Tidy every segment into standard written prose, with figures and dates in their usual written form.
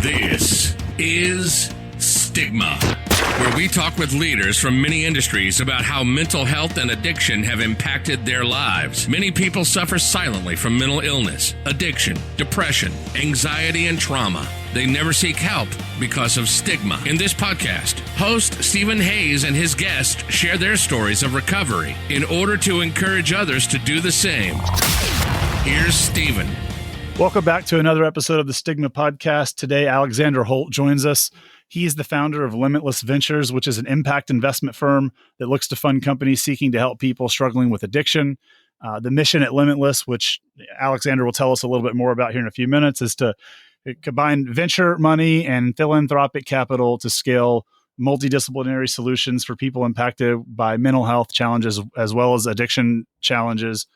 This is Stigma, where we talk with leaders from many industries about how mental health and addiction have impacted their lives. Many people suffer silently from mental illness, addiction, depression, anxiety, and trauma. They never seek help because of stigma. In this podcast, host Stephen Hayes and his guests share their stories of recovery in order to encourage others to do the same. Here's Stephen. Welcome back to another episode of the Stigma podcast. Today, Alexander Holt joins us. He is the founder of Limitless Ventures, which is an impact investment firm that looks to fund companies seeking to help people struggling with addiction. The mission at Limitless, which Alexander will tell us a little bit more about here in a few minutes, is to combine venture money and philanthropic capital to scale multi-disciplinary solutions for people impacted by mental health challenges as well as addiction challenges.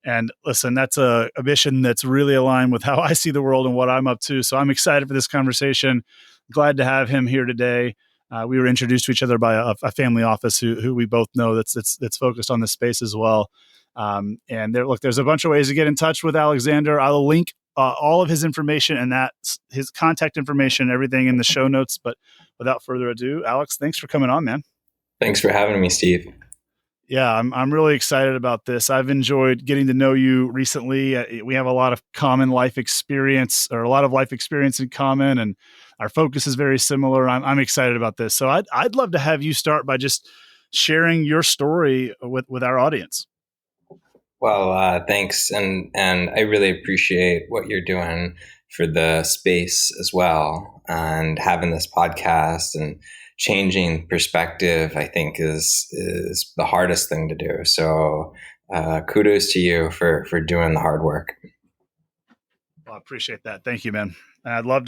And listen, that's a mission that's really aligned with how I see the world and what I'm up to. So I'm excited for this conversation. Glad to have him here today. We were introduced to each other by a family office who we both know that's focused on this space as well. And there's a bunch of ways to get in touch with Alexander. I'll link all of his information and his contact information, everything in the show notes. But without further ado, Alex, thanks for coming on, man. Thanks for having me, Steve. Yeah, I'm really excited about this. I've enjoyed getting to know you recently. We have a lot of common life experience, or a lot of life experience in common, and our focus is very similar. I'm excited about this. So I'd love to have you start by just sharing your story with our audience. Well, thanks, and I really appreciate what you're doing for the space as well, and having this podcast and changing perspective, I think is the hardest thing to do. So kudos to you for doing the hard work. Well, I appreciate that. Thank you, man. And I'd love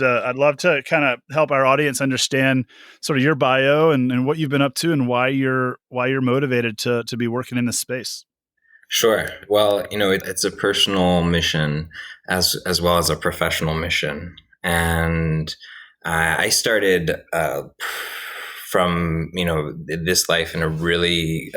to kind of help our audience understand sort of your bio and what you've been up to and why you're motivated to be working in this space. Sure. Well, it's a personal mission as well as a professional mission. And I started from this life in a really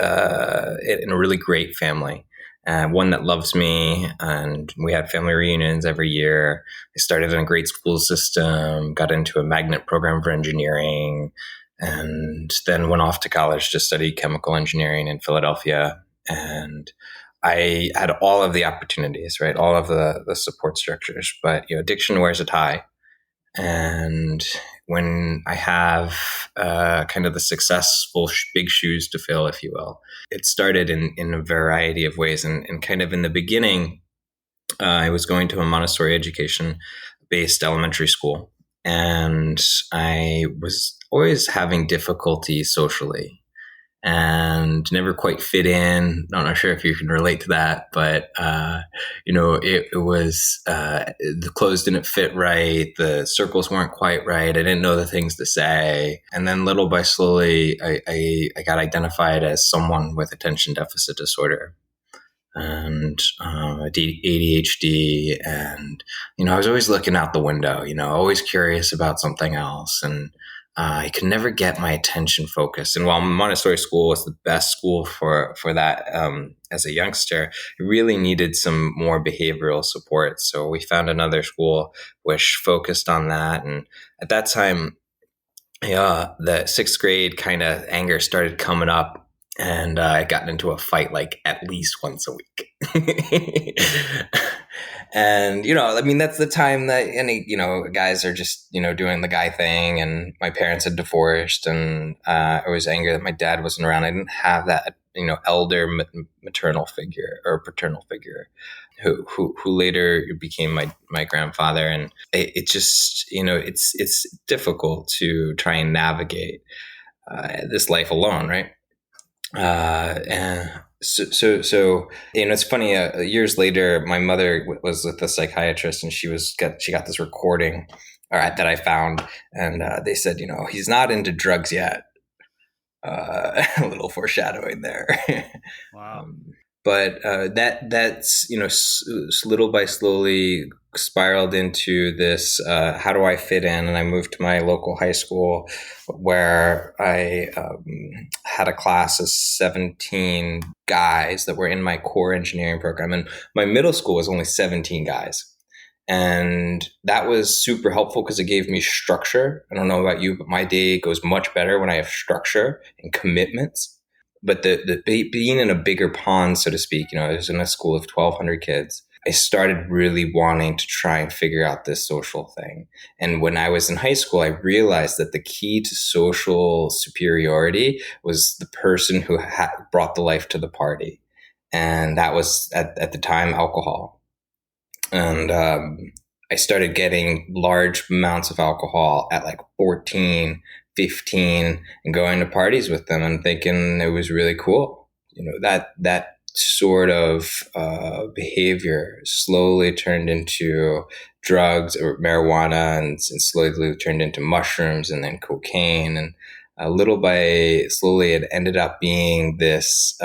great family, one that loves me, and we had family reunions every year. I started in a great school system, got into a magnet program for engineering, and then went off to college to study chemical engineering in Philadelphia. And I had all of the opportunities, right? All of the support structures, but addiction wears a tie. And when I have kind of the successful big shoes to fill, if you will, it started in a variety of ways. And kind of in the beginning, I was going to a Montessori education-based elementary school, and I was always having difficulty socially and never quite fit in. I'm not sure if you can relate to that, but it was the clothes didn't fit right, the circles weren't quite right. I didn't know the things to say, and then little by slowly, I got identified as someone with attention deficit disorder and ADHD, and I was always looking out the window, always curious about something else, and I could never get my attention focused. And while Montessori school was the best school for that as a youngster, I really needed some more behavioral support. So we found another school which focused on that. And at that time, the sixth grade kind of anger started coming up. And I got into a fight like at least once a week. And, that's the time that any, guys are just, doing the guy thing. And my parents had divorced, and I was angry that my dad wasn't around. I didn't have that, elder maternal figure or paternal figure who later became my grandfather. And it just, it's difficult to try and navigate this life alone, right? And so it's funny, years later, my mother was with a psychiatrist, and she got this recording that I found, and they said, he's not into drugs yet. A little foreshadowing there. Wow. But that's little by slowly spiraled into this. How do I fit in? And I moved to my local high school, where I had a class of 17 guys that were in my core engineering program, and my middle school was only 17 guys. And that was super helpful because it gave me structure. I don't know about you, but my day goes much better when I have structure and commitments. But being in a bigger pond, so to speak, I was in a school of 1,200 kids. I started really wanting to try and figure out this social thing. And when I was in high school, I realized that the key to social superiority was the person who brought the life to the party. And that was, at the time, alcohol. And I started getting large amounts of alcohol at like 14, 15, and going to parties with them and thinking it was really cool. That sort of behavior slowly turned into drugs or marijuana, and slowly turned into mushrooms and then cocaine. And little by slowly, it ended up being this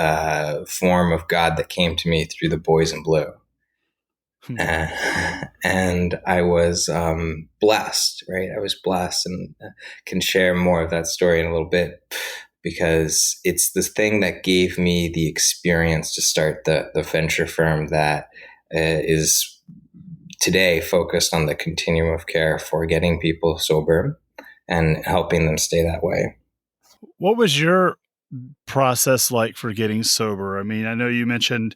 form of God that came to me through the boys in blue. And I was blessed, right? I was blessed, and can share more of that story in a little bit, because it's the thing that gave me the experience to start the venture firm that is today focused on the continuum of care for getting people sober and helping them stay that way. What was your process like for getting sober? I mean, I know you mentioned,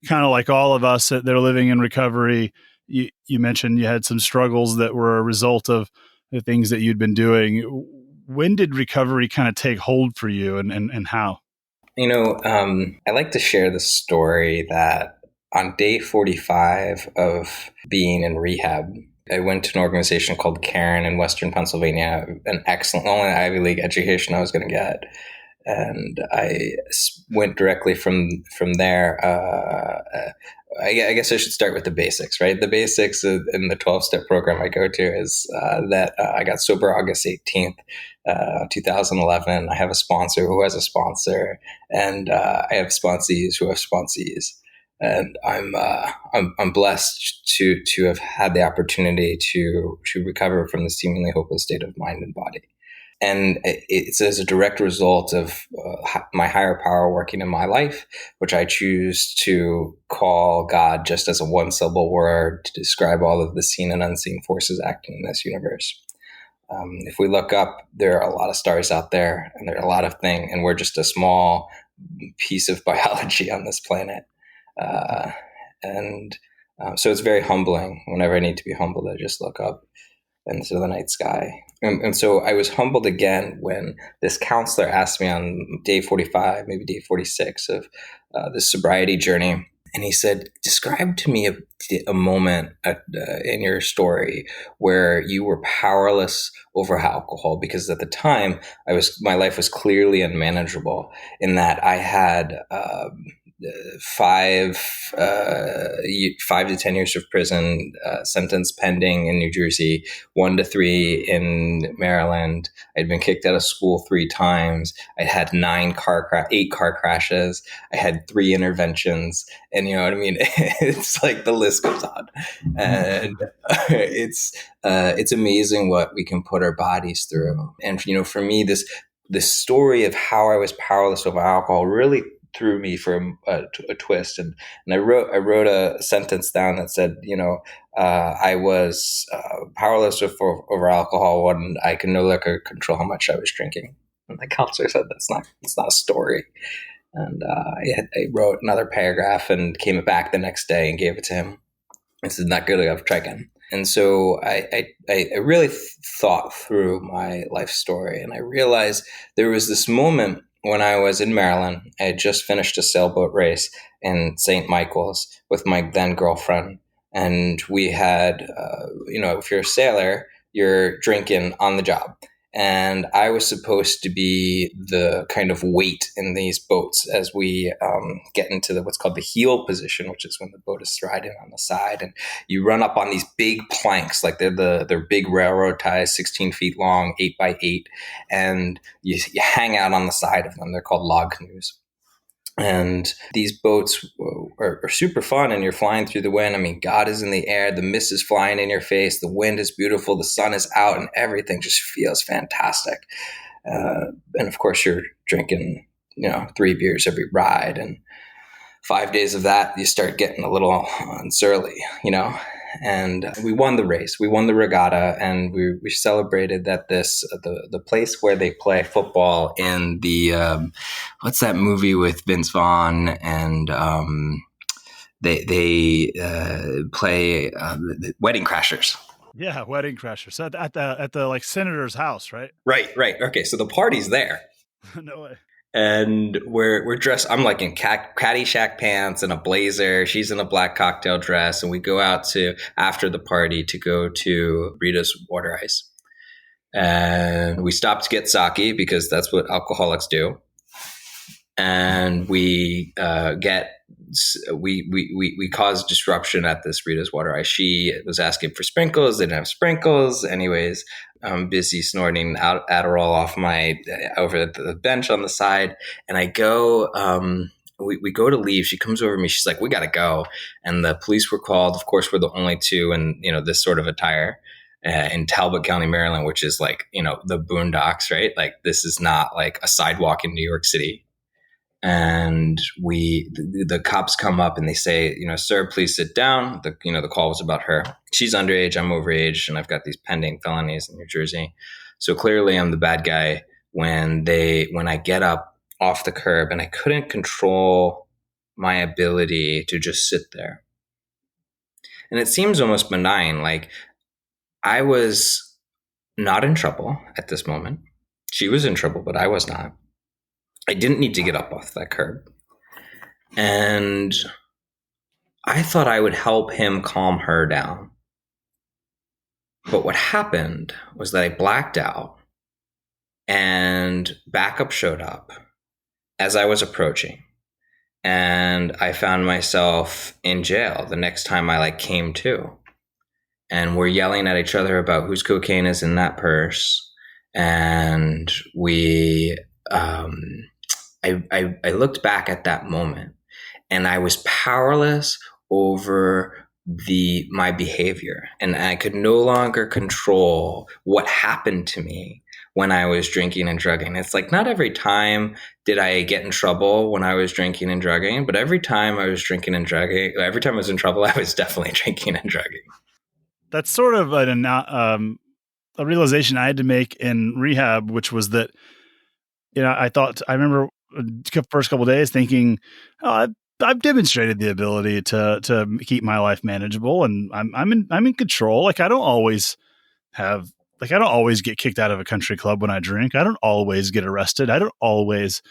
kind of like all of us that are living in recovery, you mentioned you had some struggles that were a result of the things that you'd been doing. When did recovery kind of take hold for you, and how? I like to share the story that on day 45 of being in rehab, I went to an organization called Cairn in Western Pennsylvania, an excellent, only Ivy League education I was going to get. And I went directly from there. I guess I should start with the basics, right? The basics in the 12-step program I go to is that I got sober August 18th, 2011. I have a sponsor who has a sponsor, and I have sponsees who have sponsees. And I'm blessed to have had the opportunity to recover from the seemingly hopeless state of mind and body. And it's as a direct result of my higher power working in my life, which I choose to call God just as a one-syllable word to describe all of the seen and unseen forces acting in this universe. If we look up, there are a lot of stars out there, and there are a lot of things, and we're just a small piece of biology on this planet. So it's very humbling. Whenever I need to be humbled, I just look up into the night sky. And so I was humbled again when this counselor asked me on day 45, maybe day 46 of this sobriety journey. And he said, describe to me a moment in your story where you were powerless over alcohol, because at the time my life was clearly unmanageable in that I had 5 to 10 years of prison sentence pending in New Jersey, 1 to 3 in Maryland. I'd been kicked out of school 3 times. I had 8 car crashes. I had 3 interventions, and you know what I mean. It's like the list goes on, and it's amazing what we can put our bodies through. And for me, this story of how I was powerless over alcohol really threw me for a twist, and I wrote a sentence down that said, I was powerless over alcohol when I could no longer control how much I was drinking. And the counselor said, it's not a story. And I wrote another paragraph and came back the next day and gave it to him. I said, not good enough, try again. And so I really thought through my life story, and I realized there was this moment when I was in Maryland. I had just finished a sailboat race in St. Michael's with my then girlfriend. And we had, if you're a sailor, you're drinking on the job. And I was supposed to be the kind of weight in these boats as we get into what's called the heel position, which is when the boat is riding on the side. And you run up on these big planks, like they're big railroad ties, 16 feet long, 8 by 8. And you hang out on the side of them. They're called log canoes. And these boats are super fun, and you're flying through the wind. I mean, God is in the air. The mist is flying in your face. The wind is beautiful. The sun is out, and everything just feels fantastic. And of course, you're drinking, 3 beers every ride. And 5 days of that, you start getting a little surly, and we won the race. We won the regatta, and we celebrated that the place where they play football in the what's that movie with Vince Vaughn and they play Wedding Crashers. Yeah, Wedding Crashers at the like senator's house, right? Right. Okay, so the party's there. No way. And we're dressed. I'm like in Caddyshack pants and a blazer. She's in a black cocktail dress, and we go out to after the party to go to Rita's Water Ice, and we stop to get sake because that's what alcoholics do. And we cause disruption at this Rita's Water Ice. She was asking for sprinkles, didn't have sprinkles. Anyways, I'm busy snorting Adderall off over the bench on the side, and I go. We go to leave. She comes over to me. She's like, "We got to go." And the police were called. Of course, we're the only two in this sort of attire in Talbot County, Maryland, which is like the boondocks, right? Like this is not like a sidewalk in New York City. And the cops come up and they say, "Sir, please sit down." The call was about her. She's underage, I'm overage, and I've got these pending felonies in New Jersey. So clearly I'm the bad guy when I get up off the curb, and I couldn't control my ability to just sit there. And it seems almost benign. Like I was not in trouble at this moment. She was in trouble, but I was not. I didn't need to get up off that curb. And I thought I would help him calm her down. But what happened was that I blacked out, and backup showed up as I was approaching. And I found myself in jail the next time I came to. And we're yelling at each other about whose cocaine is in that purse. And I looked back at that moment, and I was powerless over my behavior, and I could no longer control what happened to me when I was drinking and drugging. It's like not every time did I get in trouble when I was drinking and drugging, but every time I was drinking and drugging, every time I was in trouble, I was definitely drinking and drugging. That's sort of a realization I had to make in rehab, which was that, I remember the first couple of days thinking, oh, I've demonstrated the ability to keep my life manageable, and I'm in control. Like I don't always get kicked out of a country club when I drink. I don't always get arrested. I don't always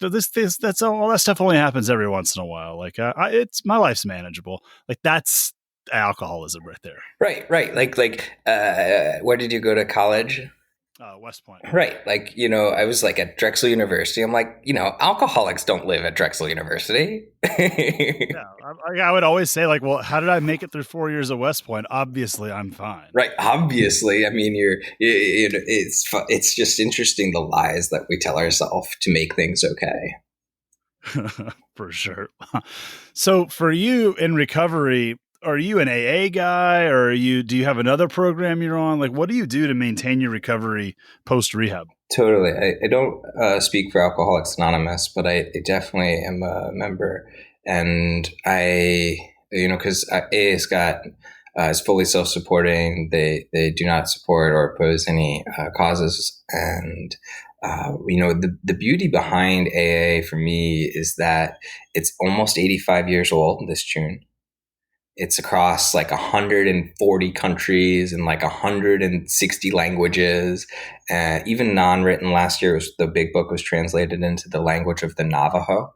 that's all that stuff only happens every once in a while. Like it's my life's manageable. Like that's alcoholism right there. Right. Like where did you go to college? West Point. Right. I was at Drexel University. I'm like, alcoholics don't live at Drexel University. Yeah. I would always say well, how did I make it through 4 years at West Point? Obviously I'm fine. Right. Obviously. I mean, it's just interesting the lies that we tell ourselves to make things okay. For sure. So for you in recovery, are you an AA guy, or do you have another program you're on? What do you do to maintain your recovery post rehab? Totally. I don't speak for Alcoholics Anonymous, but I definitely am a member. And because AA's is fully self-supporting. They do not support or oppose any causes. And the beauty behind AA for me is that it's almost 85 years old this June. It's across 140 countries and 160 languages. Even non-written. Last year, the big book was translated into the language of the Navajo,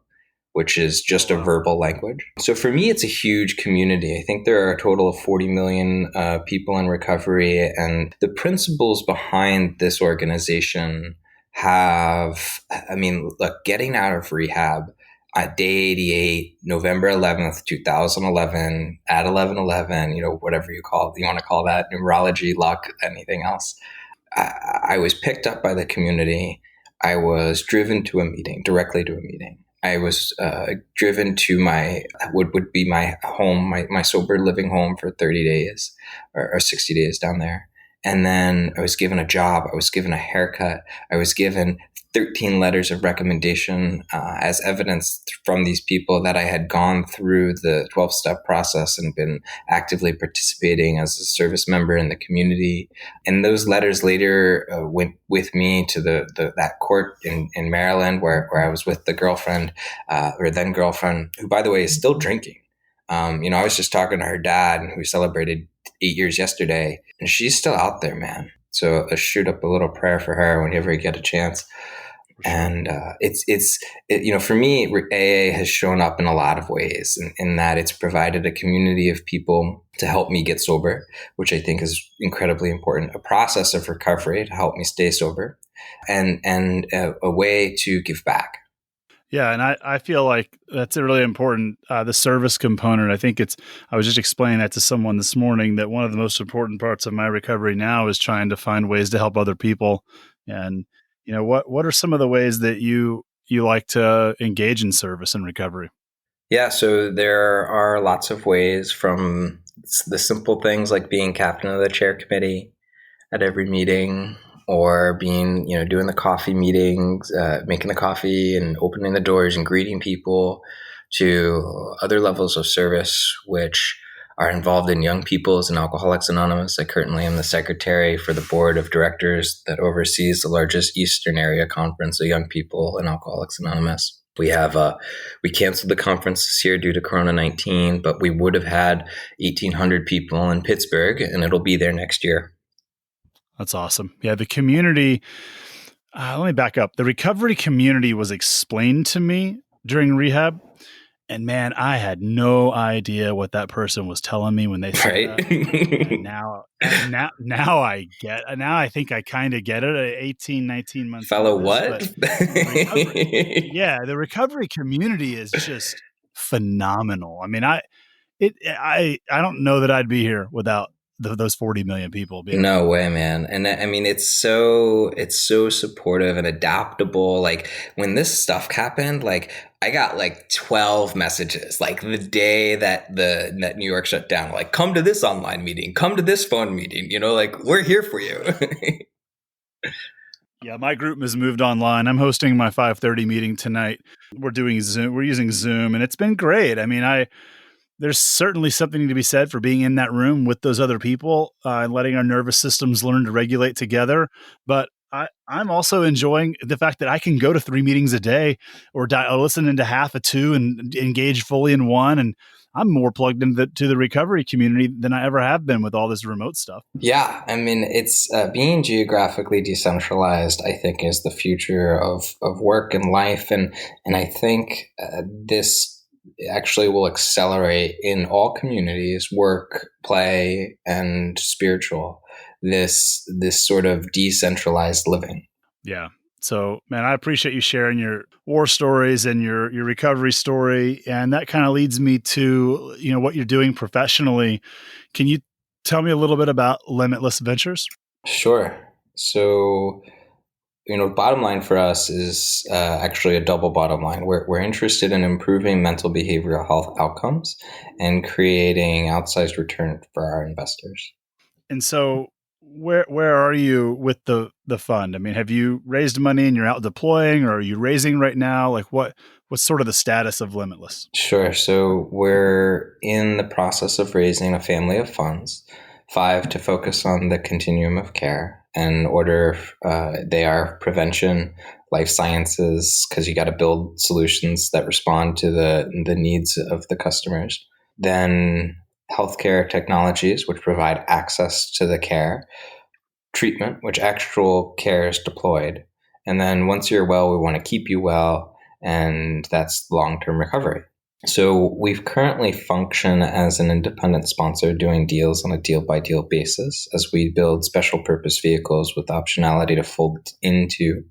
which is just a verbal language. So for me, it's a huge community. I think there are a total of 40 million people in recovery. And the principles behind this organization getting out of rehab at day 88, November 11th, 2011, at 11/11, whatever you want to call that, numerology, luck, anything else. I was picked up by the community. I was driven to a meeting, directly to a meeting. I was driven to would be my home, my sober living home for 30 days or 60 days down there. And then I was given a job. I was given a haircut. I was given 13 letters of recommendation as evidence from these people that I had gone through the 12-step process and been actively participating as a service member in the community. And those letters later went with me to that court in Maryland where I was with the girlfriend, or then girlfriend, who, by the way, is still drinking. I was just talking to her dad, who celebrated 8 years yesterday, and she's still out there, man. So let's shoot up a little prayer for her whenever you get a chance. Sure. And for me, AA has shown up in a lot of ways, in that it's provided a community of people to help me get sober, which I think is incredibly important, a process of recovery to help me stay sober, and a way to give back. Yeah. And I feel like that's a really important, the service component. I was just explaining that to someone this morning, that one of the most important parts of my recovery now is trying to find ways to help other people. And, what are some of the ways that you like to engage in service and recovery? Yeah. So there are lots of ways, from the simple things like being captain of the chair committee at every meeting, or being, doing the coffee meetings, making the coffee and opening the doors and greeting people, to other levels of service, which are involved in Young People's and Alcoholics Anonymous. I currently am the secretary for the board of directors that oversees the largest Eastern area conference of Young People and Alcoholics Anonymous. We canceled the conference this year due to Corona-19, but we would have had 1,800 people in Pittsburgh, and it'll be there next year. That's awesome. Yeah, the community, let me back up. The recovery community was explained to me during rehab. And man, I had no idea what that person was telling me when they said right. that. Now I think I kind of get it at 18, 19 months. Fellow what? The recovery community is just phenomenal. I mean, I don't know that I'd be here without those 40 million people. No way, man. And I mean, it's so supportive and adaptable. Like, when this stuff happened, like, I got like 12 messages, like the day that New York shut down, like, come to this online meeting, come to this phone meeting, like, we're here for you. Yeah, my group has moved online. I'm hosting my 5:30 meeting tonight. We're doing Zoom. We're using Zoom, and it's been great. I mean, there's certainly something to be said for being in that room with those other people and letting our nervous systems learn to regulate together. But I'm also enjoying the fact that I can go to 3 meetings a day, or listen into half of 2 and engage fully in 1. And I'm more plugged into the recovery community than I ever have been with all this remote stuff. Yeah. I mean, it's being geographically decentralized, I think, is the future of work and life. And I think this actually will accelerate in all communities, work, play, and spiritual, this sort of decentralized living. Yeah. So, man, I appreciate you sharing your war stories and your recovery story. And that kind of leads me to, what you're doing professionally. Can you tell me a little bit about Limitless Ventures? Sure. So, bottom line for us is actually a double bottom line. We're interested in improving mental behavioral health outcomes and creating outsized return for our investors. And so where are you with the fund? I mean, have you raised money and you're out deploying, or are you raising right now? Like, what's sort of the status of Limitless? Sure. So we're in the process of raising a family of funds, 5 to focus on the continuum of care. And they are prevention, life sciences, because you got to build solutions that respond to the needs of the customers. Then healthcare technologies, which provide access to the care, treatment, which actual care is deployed. And then once you're well, we want to keep you well, and that's long-term recovery. So we've currently functioned as an independent sponsor, doing deals on a deal-by-deal basis as we build special purpose vehicles with optionality to fold into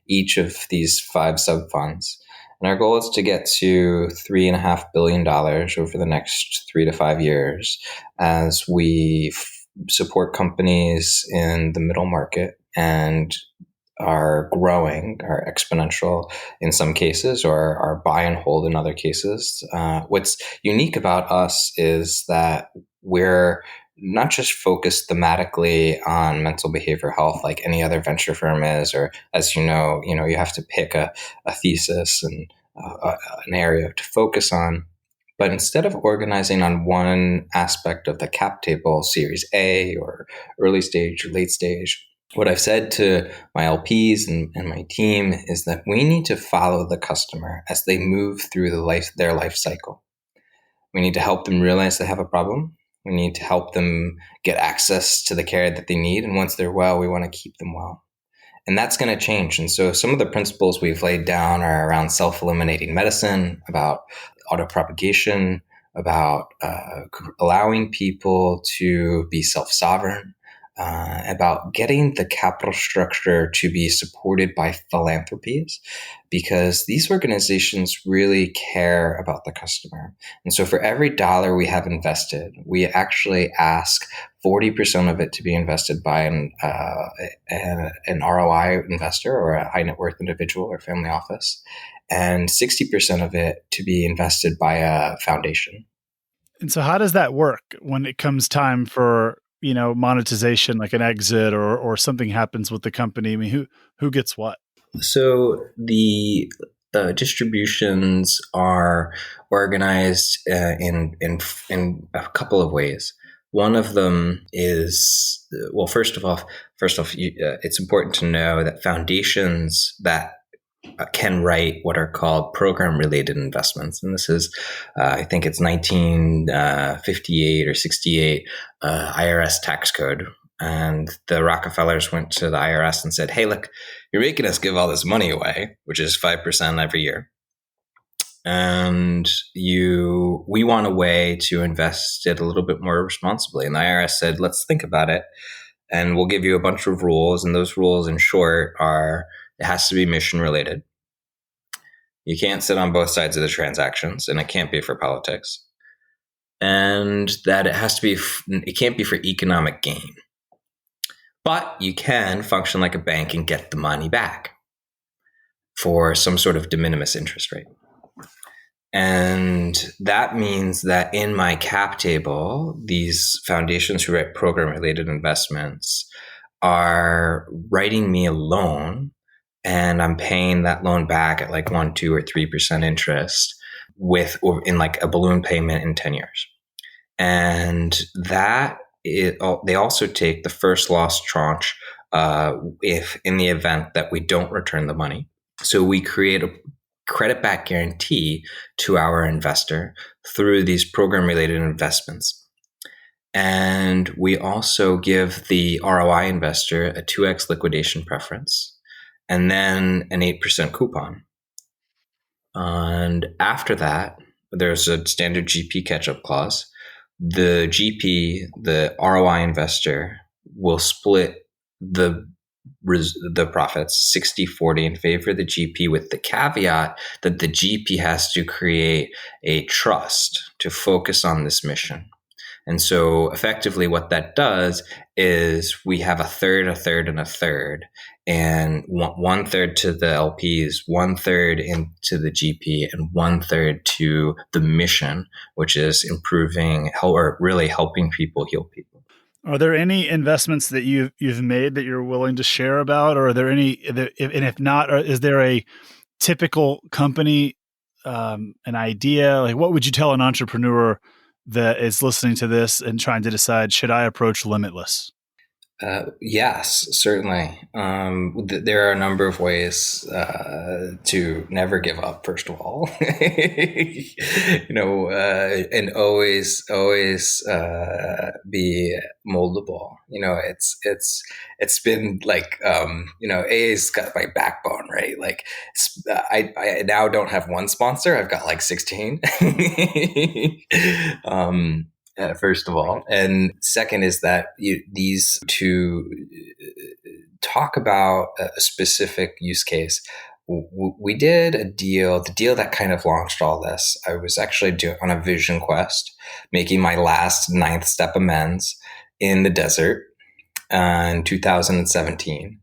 each of these 5 sub-funds. And our goal is to get to $3.5 billion over the next 3 to 5 years as we support companies in the middle market and are growing, are exponential in some cases, or are buy and hold in other cases. What's unique about us is that we're not just focus thematically on mental behavioral health like any other venture firm is, or as you know, you have to pick a thesis and an area to focus on. But instead of organizing on one aspect of the cap table, Series A or early stage or late stage, what I've said to my LPs and my team is that we need to follow the customer as they move through their life cycle. We need to help them realize they have a problem. We need to help them get access to the care that they need. And once they're well, we want to keep them well. And that's going to change. And so some of the principles we've laid down are around self-eliminating medicine, about autopropagation, about allowing people to be self-sovereign, about getting the capital structure to be supported by philanthropies, because these organizations really care about the customer. And so for every dollar we have invested, we actually ask 40% of it to be invested by an ROI investor or a high net worth individual or family office, and 60% of it to be invested by a foundation. And so how does that work when it comes time for, monetization, like an exit or something happens with the company? I mean, who gets what? So the distributions are organized in a couple of ways. One of them is, well, first off, it's important to know that foundations that can write what are called program-related investments. And this is, I think it's 1958 or 68 IRS tax code. And the Rockefellers went to the IRS and said, hey, look, you're making us give all this money away, which is 5% every year. And we want a way to invest it a little bit more responsibly. And the IRS said, let's think about it. And we'll give you a bunch of rules. And those rules, in short, are it has to be mission related. You can't sit on both sides of the transactions, and it can't be for politics. And that it can't be for economic gain. But you can function like a bank and get the money back for some sort of de minimis interest rate. And that means that in my cap table, these foundations who write program-related investments are writing me a loan, and I'm paying that loan back at like 1, 2, or 3% interest in like a balloon payment in 10 years. And they also take the first loss tranche if in the event that we don't return the money. So we create a credit back guarantee to our investor through these program-related investments. And we also give the ROI investor a 2x liquidation preference and then an 8% coupon. And after that, there's a standard GP catch-up clause. The GP, the ROI investor, will split the profits 60-40 in favor of the GP, with the caveat that the GP has to create a trust to focus on this mission. And so effectively what that does is we have a third, and a third, and 1/3 to the LPs, 1/3 into the GP, and 1/3 to the mission, which is improving or really helping people heal people. Are there any investments that you've made that you're willing to share about, or are there any? And if not, is there a typical company, an idea? Like, what would you tell an entrepreneur that is listening to this and trying to decide, should I approach Limitless? Yes, certainly. There are a number of ways to never give up, first of all, and always be moldable. It's been like, AA's got my backbone, right? Like I now don't have one sponsor. I've got like 16. First of all. And second is that these two talk about a specific use case. We did a deal, the deal that kind of launched all this. I was actually on a vision quest, making my last 9th step amends in the desert in 2017.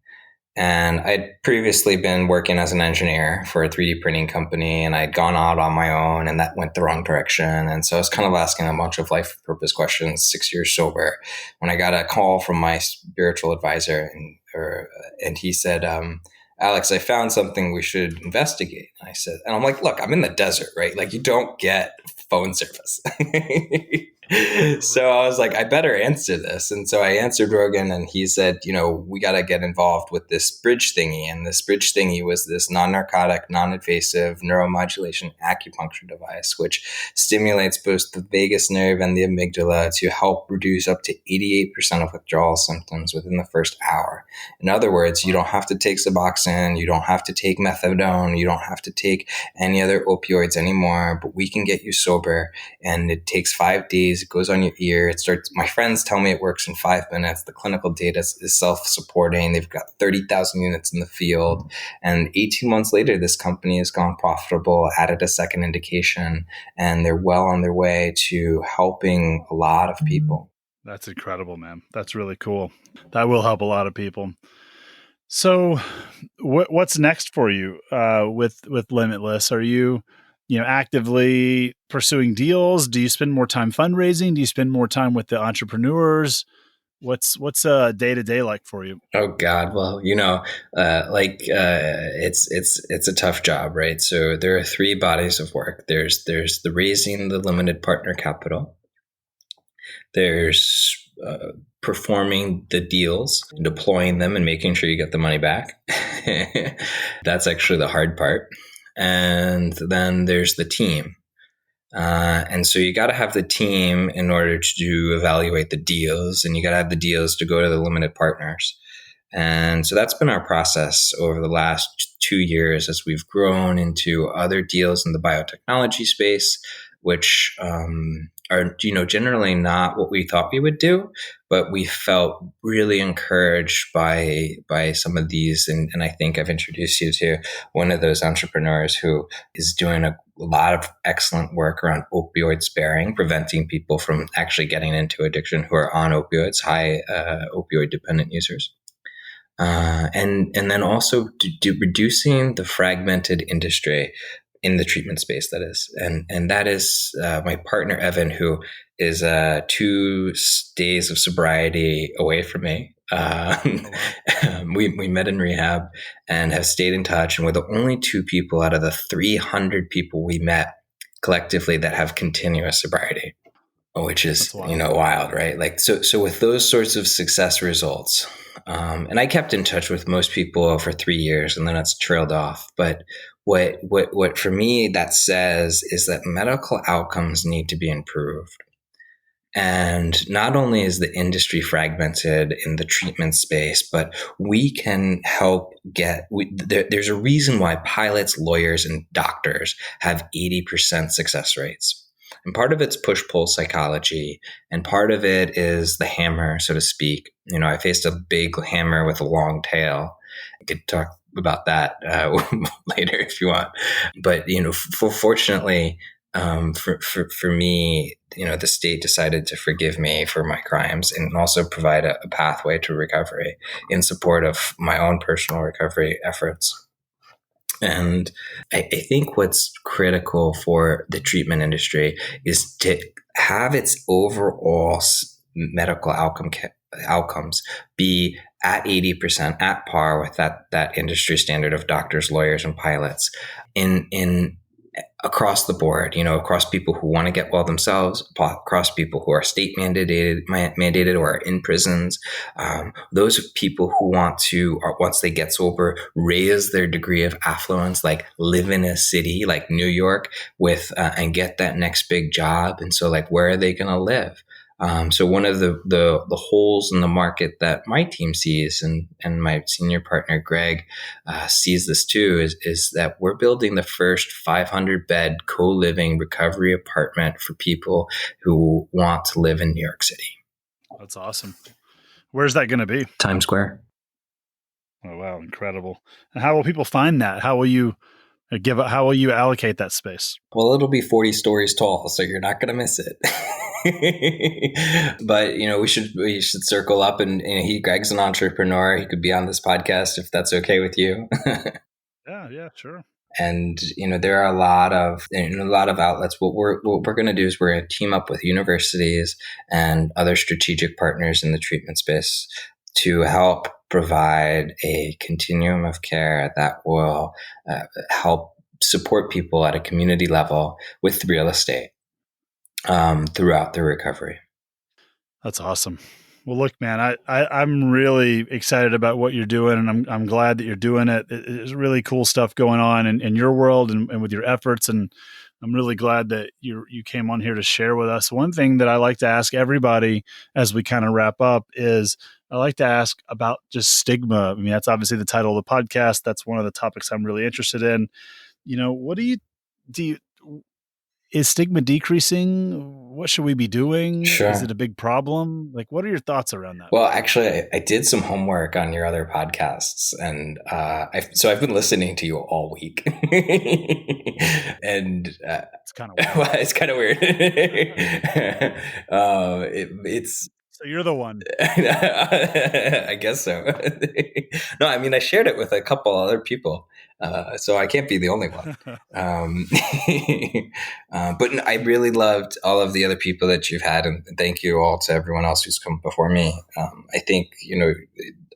And I'd previously been working as an engineer for a 3D printing company, and I'd gone out on my own, and that went the wrong direction. And so I was kind of asking a bunch of life purpose questions, 6 years sober, when I got a call from my spiritual advisor, and he said, Alex, I found something we should investigate. And I said, and I'm like, look, I'm in the desert, right? Like, you don't get phone service. So I was like, I better answer this. And so I answered Rogan, and he said, we got to get involved with this bridge thingy. And this bridge thingy was this non-narcotic, non-invasive neuromodulation acupuncture device, which stimulates both the vagus nerve and the amygdala to help reduce up to 88% of withdrawal symptoms within the first hour. In other words, you don't have to take Suboxone, you don't have to take methadone, you don't have to take any other opioids anymore, but we can get you sober. And it takes 5 days. It goes on your ear. My friends tell me it works in 5 minutes. The clinical data is self-supporting. They've got 30,000 units in the field. And 18 months later, this company has gone profitable, added a second indication, and they're well on their way to helping a lot of people. That's incredible, man. That's really cool. That will help a lot of people. So what's next for you with Limitless? Are you actively pursuing deals? Do you spend more time fundraising? Do you spend more time with the entrepreneurs? What's a day-to-day like for you? Oh God. Well, it's a tough job, right? So there are 3 bodies of work. There's the raising the limited partner capital. There's performing the deals, deploying them, and making sure you get the money back. That's actually the hard part. And then there's the team. And so you got to have the team in order to evaluate the deals, and you got to have the deals to go to the limited partners. And so that's been our process over the last 2 years as we've grown into other deals in the biotechnology space, which are generally not what we thought we would do, but we felt really encouraged by some of these. And I think I've introduced you to one of those entrepreneurs who is doing a lot of excellent work around opioid sparing, preventing people from actually getting into addiction who are on opioids, high opioid dependent users. And then also reducing the fragmented industry in the treatment space, that is. And that is my partner, Evan, who is 2 days of sobriety away from me. We met in rehab and have stayed in touch. And we're the only 2 people out of the 300 people we met collectively that have continuous sobriety, which is, wild, right? Like, so with those sorts of success results, and I kept in touch with most people for 3 years, and then it's trailed off. But what for me that says is that medical outcomes need to be improved. And not only is the industry fragmented in the treatment space, but we can help there's a reason why pilots, lawyers, and doctors have 80% success rates. And part of it's push-pull psychology, and part of it is the hammer, so to speak. I faced a big hammer with a long tail. I could talk about that later if you want. But fortunately, for me, the state decided to forgive me for my crimes and also provide a pathway to recovery in support of my own personal recovery efforts. And I think what's critical for the treatment industry is to have its overall medical outcomes be at 80%, at par with that industry standard of doctors, lawyers, and pilots in across the board, across people who want to get well themselves, across people who are state mandated or are in prisons, those people who want to, once they get sober, raise their degree of affluence, like live in a city like New York with and get that next big job. And so, like, where are they going to live? So one of the holes in the market that my team sees, and my senior partner Greg sees this too, is that we're building the first 500-bed co-living recovery apartment for people who want to live in New York City. That's awesome. Where's that going to be? Times Square. Oh, wow. Incredible. And how will people find that? How will you How will you allocate that space? Well, it'll be 40 stories tall, so you're not going to miss it. But we should circle up, and Greg's an entrepreneur. He could be on this podcast if that's okay with you. Yeah, sure. And there are a lot of outlets. What we're going to do is we're going to team up with universities and other strategic partners in the treatment space to help provide a continuum of care that will help support people at a community level with real estate throughout their recovery. That's awesome. Well, look, man, I'm really excited about what you're doing, and I'm glad that you're doing it. There's really cool stuff going on in your world and with your efforts, and I'm really glad that you came on here to share with us. One thing that I like to ask everybody as we kind of wrap up is I like to ask about just stigma. I mean, that's obviously the title of the podcast. That's one of the topics I'm really interested in. What do you is stigma decreasing? What should we be doing? Sure. Is it a big problem? Like, what are your thoughts around that? Well, actually, I did some homework on your other podcasts, and I've been listening to you all week, and it's kind of weird. It's kind of weird. It's so you're the one. I guess so. No, I mean, I shared it with a couple other people, so I can't be the only one. But I really loved all of the other people that you've had, and thank you all to everyone else who's come before me. I think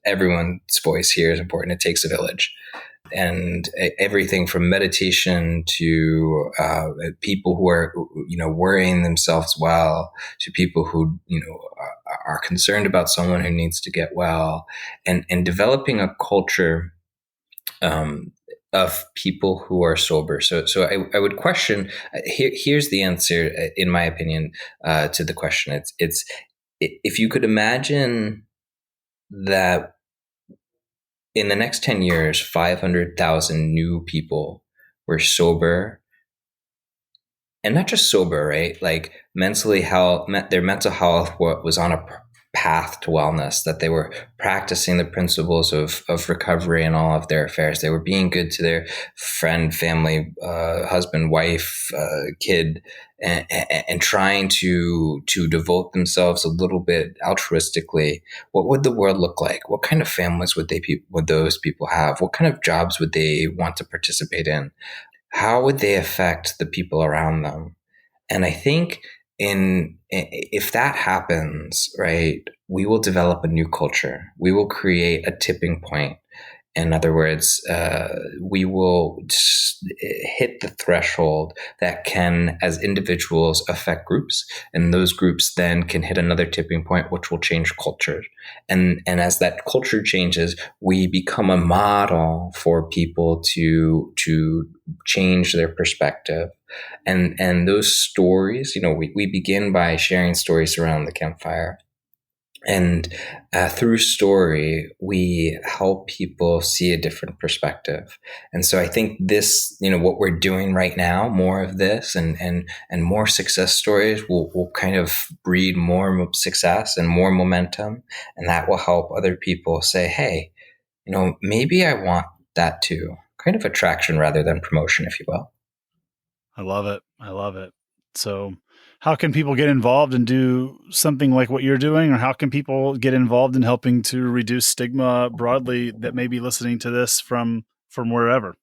everyone's voice here is important. It takes a village. And everything from meditation to people who are, worrying themselves well, to people who, are concerned about someone who needs to get well, and developing a culture of people who are sober. So I would question. Here's the answer, in my opinion, to the question. It's if you could imagine that in the next 10 years, 500,000 new people were sober, and not just sober, right? Like their mental health was on a path to wellness, that they were practicing the principles of recovery in all of their affairs. They were being good to their friend, family, husband, wife, kid, and trying to devote themselves a little bit altruistically. What would the world look like? What kind of families would those people have? What kind of jobs would they want to participate in? How would they affect the people around them? And I think if that happens, right, we will develop a new culture. We will create a tipping point. In other words, we will hit the threshold that can, as individuals, affect groups, and those groups then can hit another tipping point, which will change culture. And as that culture changes, we become a model for people to change their perspective. And those stories, we begin by sharing stories around the campfire. And through story, we help people see a different perspective. And so I think this, what we're doing right now, more of this and more success stories will kind of breed more success and more momentum. And that will help other people say, hey, maybe I want that too. Kind of attraction rather than promotion, if you will. I love it. So how can people get involved and do something like what you're doing, or how can people get involved in helping to reduce stigma broadly that may be listening to this from wherever?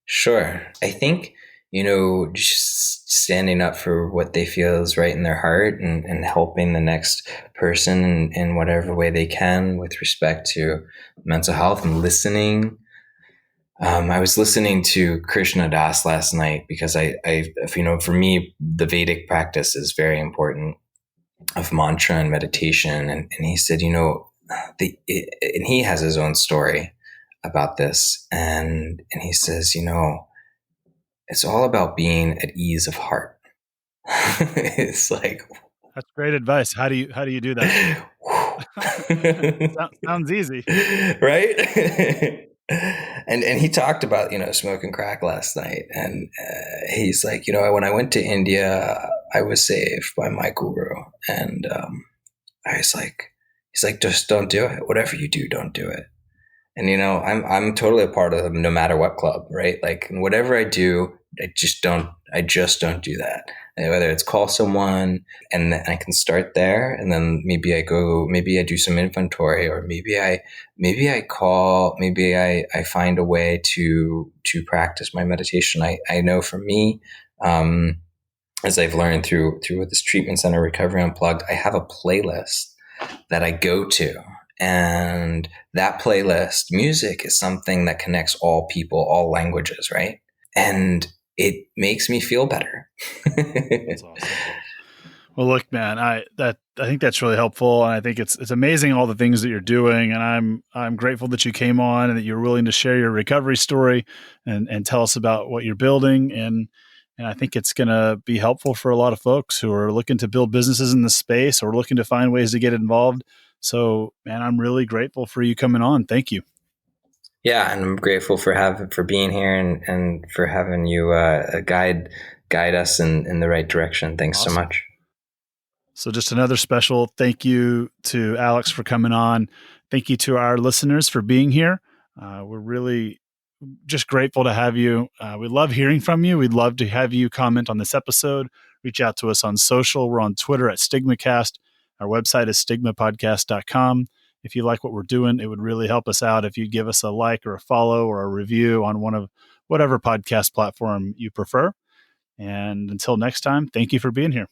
Sure. I think, just standing up for what they feel is right in their heart and helping the next person in whatever way they can with respect to mental health and listening. I was listening to Krishna Das last night because for me, the Vedic practice is very important of mantra and meditation. And he said, and he has his own story about this. And he says, it's all about being at ease of heart. It's like, that's great advice. How do you do that? Sounds easy, right? And he talked about, smoking crack last night. And he's like, when I went to India, I was saved by my guru. And he's like, just don't do it. Whatever you do, don't do it. And I'm totally a part of the no matter what club, right? Like whatever I do, I just don't do that. And whether it's call someone and then I can start there, and then maybe I do some inventory, or maybe I call, maybe I find a way to practice my meditation. I know for me, as I've learned through this treatment center Recovery Unplugged, I have a playlist that I go to. And that playlist, music, is something that connects all people, all languages, right? And it makes me feel better. That's awesome. Well, look, man, I think that's really helpful, and I think it's amazing all the things that you're doing, and I'm grateful that you came on and that you're willing to share your recovery story and tell us about what you're building, and I think it's going to be helpful for a lot of folks who are looking to build businesses in this space or looking to find ways to get involved. So, man, I'm really grateful for you coming on. Thank you. Yeah, and I'm grateful for being here and for having you guide us in the right direction. Thanks Awesome. so much. So just another special thank you to Alex for coming on. Thank you to our listeners for being here. We're really just grateful to have you. We love hearing from you. We'd love to have you comment on this episode. Reach out to us on social. We're on Twitter at StigmaCast. Our website is stigmapodcast.com. If you like what we're doing, it would really help us out if you give us a like or a follow or a review on one of whatever podcast platform you prefer. And until next time, thank you for being here.